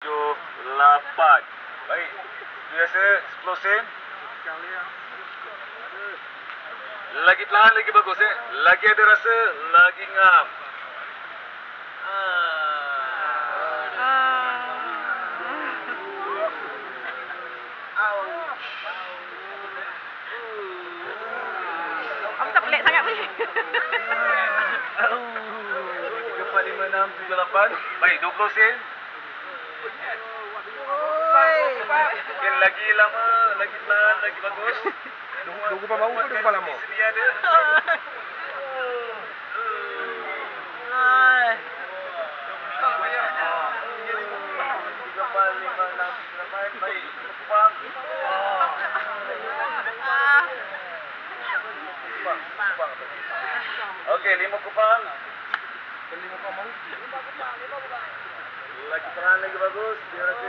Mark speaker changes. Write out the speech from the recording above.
Speaker 1: 8. Baik. Biasa 10 sen. Lagi perlahan lagi bagus Lagi ada rasa, lagi ngam.
Speaker 2: Apa tak pelik sangat ni?
Speaker 1: 3, 4, 5, 6, 7, 8. Baik, 20 sen. Mungkin lagi lama, lagi pelan, lagi bagus.
Speaker 3: Nunggu pa mau ke nunggu lama?
Speaker 1: Sini ada. Baik, kupang. Kupang. Okey, 5 kupang. 5 kupang mau. Lagi pelan, lagi bagus. Dia rasa